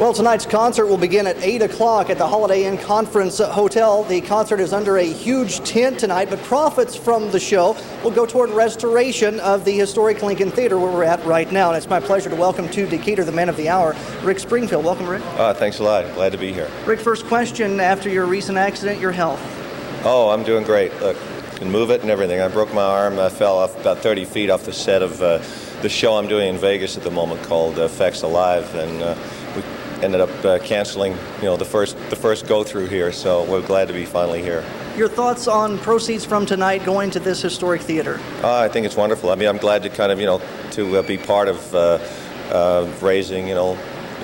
Well, tonight's concert will begin at 8 o'clock at the Holiday Inn Conference Hotel. The concert is under a huge tent tonight, but profits from the show will go toward restoration of the historic Lincoln Theater where we're at right now. And it's my pleasure to welcome to Decatur the man of the hour, Rick Springfield. Welcome, Rick. Thanks a lot. Glad to be here. Rick, first question, after your recent accident, your health? Oh, I'm doing great. Look, can move it and everything. I broke my arm. I fell off about 30 feet off the set of the show I'm doing in Vegas at the moment called Effects Alive, and we ended up canceling, the first go-through here, so we're glad to be finally here. Your thoughts on proceeds from tonight going to this historic theater? I think it's wonderful. I mean, I'm glad to kind of, to be part of raising,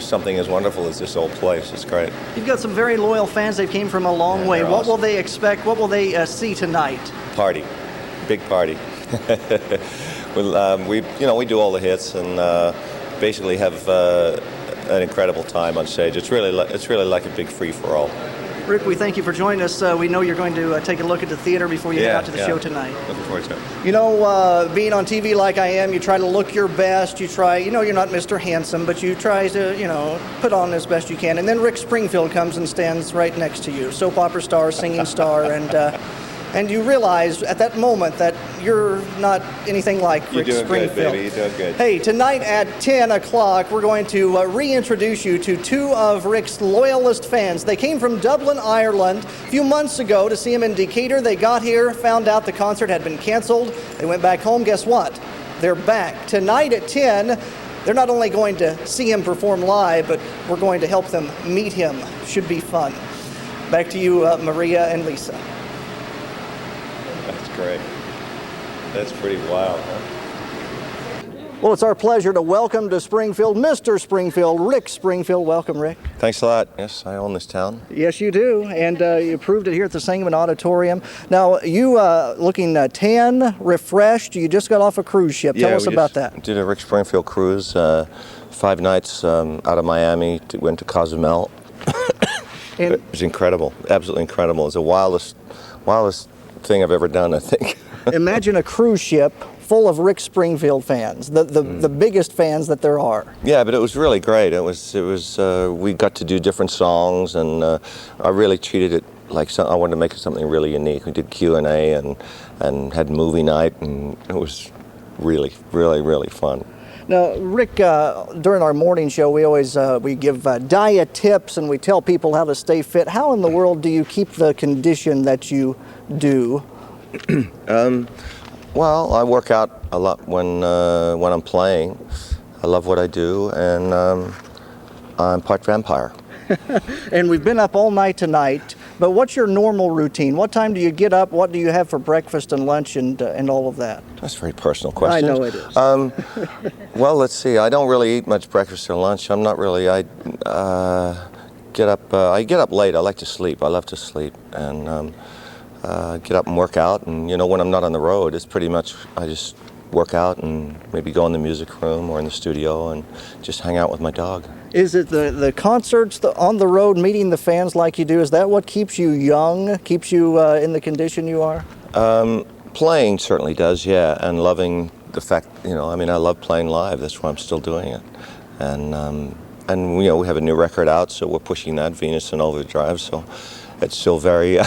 something as wonderful as this old place. It's great. You've got some very loyal fans. They came from a long way. What will they expect? What will they see tonight? Party. Big party. We do all the hits and basically have an incredible time on stage. It's really like a big free-for-all. Rick, we thank you for joining us. We know you're going to take a look at the theater before you head out to the show tonight. Looking forward to it. Being on TV like I am, you try to look your best. You try, you're not Mr. Handsome, but you try to, put on as best you can. And then Rick Springfield comes and stands right next to you, soap opera star, singing star, and you realize at that moment that you're not anything like Rick Springfield. You're doing good, baby. You're doing good. Hey, tonight at 10 o'clock, we're going to reintroduce you to two of Rick's loyalist fans. They came from Dublin, Ireland, a few months ago to see him in Decatur. They got here, found out the concert had been canceled. They went back home. Guess what? They're back. Tonight at 10, they're not only going to see him perform live, but we're going to help them meet him. Should be fun. Back to you, Maria and Lisa. That's great. That's pretty wild, huh? Well, it's our pleasure to welcome to Springfield, Mr. Springfield, Rick Springfield. Welcome, Rick. Thanks a lot. Yes, I own this town. Yes, you do, and you proved it here at the Sangamon Auditorium. Now, you looking tan, refreshed. You just got off a cruise ship. Tell us about that. Did a Rick Springfield cruise, 5 nights out of Miami, went to Cozumel. It was incredible, absolutely incredible. It was the wildest thing I've ever done, I think. Imagine a cruise ship full of Rick Springfield fans, the biggest fans that there are. Yeah, but it was really great. It was. We got to do different songs, and I really treated it like I wanted to make it something really unique. We did Q&A and had movie night, and it was really, really, really fun. Now, Rick, during our morning show, we always we give diet tips and we tell people how to stay fit. How in the world do you keep the condition that you do? Well, I work out a lot when I'm playing. I love what I do, and I'm part vampire. And we've been up all night tonight. But what's your normal routine? What time do you get up? What do you have for breakfast and lunch and all of that? That's a very personal question. I know it is. Well, let's see. I don't really eat much breakfast or lunch. I'm not really. I get up late. I like to sleep. I love to sleep, and get up and work out. And when I'm not on the road, it's pretty much I just work out and maybe go in the music room or in the studio and just hang out with my dog. Is it the concerts, on the road, meeting the fans like you do? Is that what keeps you young, keeps you in the condition you are? Playing certainly does, yeah, and loving the fact, I love playing live. That's why I'm still doing it. And we have a new record out, so we're pushing that, Venus and Overdrive, so it's still very,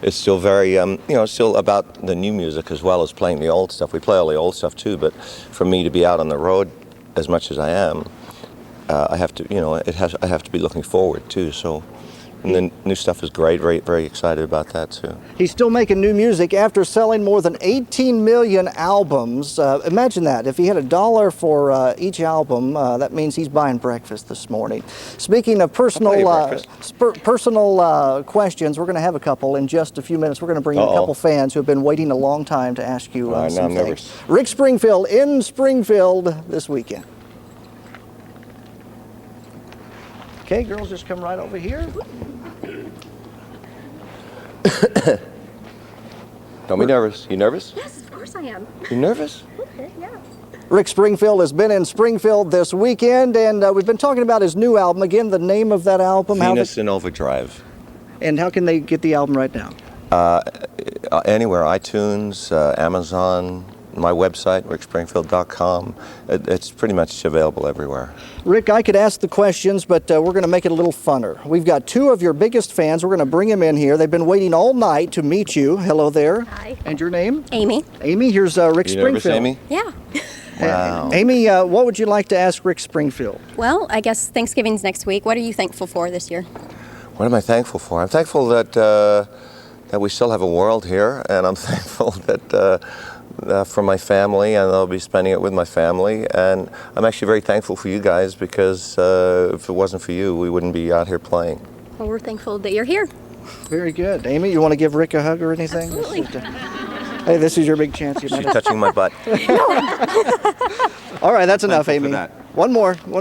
it's still very, still about the new music as well as playing the old stuff. We play all the old stuff too, but for me to be out on the road as much as I am, I have to, I have to be looking forward too. So, and the new stuff is great. Very, very excited about that too. He's still making new music after selling more than 18 million albums. Imagine that. If he had $1 for each album, that means he's buying breakfast this morning. Speaking of personal questions, we're going to have a couple in just a few minutes. We're going to bring in a couple fans who have been waiting a long time to ask you some things. Nervous. Rick Springfield in Springfield this weekend. Okay, girls, just come right over here. Don't be nervous. You nervous? Yes, of course I am. You nervous? Okay, yeah. Rick Springfield has been in Springfield this weekend, and we've been talking about his new album. Again, the name of that album? Venus in Overdrive. And how can they get the album right now? Anywhere, iTunes, Amazon, my website, rickspringfield.com. It's pretty much available everywhere. Rick, I could ask the questions, but we're going to make it a little funner. We've got two of your biggest fans. We're going to bring them in here. They've been waiting all night to meet you. Hello there. Hi. And your name? Amy. Amy, here's Rick You Springfield. nervous, Amy? Yeah. Wow. Amy, what would you like to ask Rick Springfield? Well, I guess Thanksgiving's next week. What are you thankful for this year? What am I thankful for? I'm thankful that we still have a world here, and I'm thankful that for my family, and I'll be spending it with my family. And I'm actually very thankful for you guys, because if it wasn't for you, we wouldn't be out here playing. Well, we're thankful that you're here. Very good. Amy, you want to give Rick a hug or anything? Absolutely. Hey, this is your big chance. You She's touching my butt. All right, that's enough, Thankful Amy. for that. One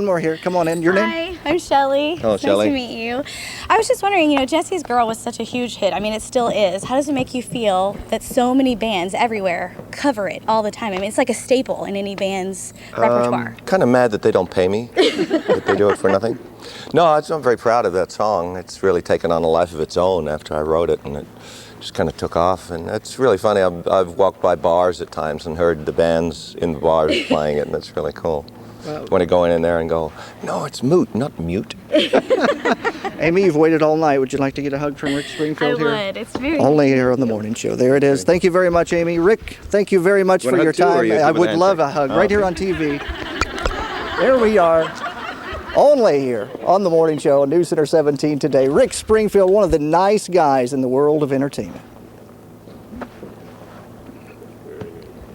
more here. Come on in. Your name? Hi, I'm Shelly. Hello, It's Shelly. Nice to meet you. I was just wondering, Jessie's Girl was such a huge hit. I mean, it still is. How does it make you feel that so many bands everywhere cover it all the time? I mean, it's like a staple in any band's repertoire. Kind of mad that they don't pay me, that they do it for nothing. No, I'm very proud of that song. It's really taken on a life of its own after I wrote it, and it just kind of took off. And it's really funny. I've walked by bars at times and heard the bands in the bars playing it, and it's really cool. Wow. Want to go in there and go, no, it's moot, not mute. Amy, you've waited all night. Would you like to get a hug from Rick Springfield here? would. It's very Only here on the morning show. There it is. Thank you very much, Amy. Rick, thank you very much You for want a your hug too, or time. you I give would an love a handshake? hug Oh, right here okay. on TV. There we are. Only here on the morning show on News Center 17 today. Rick Springfield, one of the nice guys in the world of entertainment.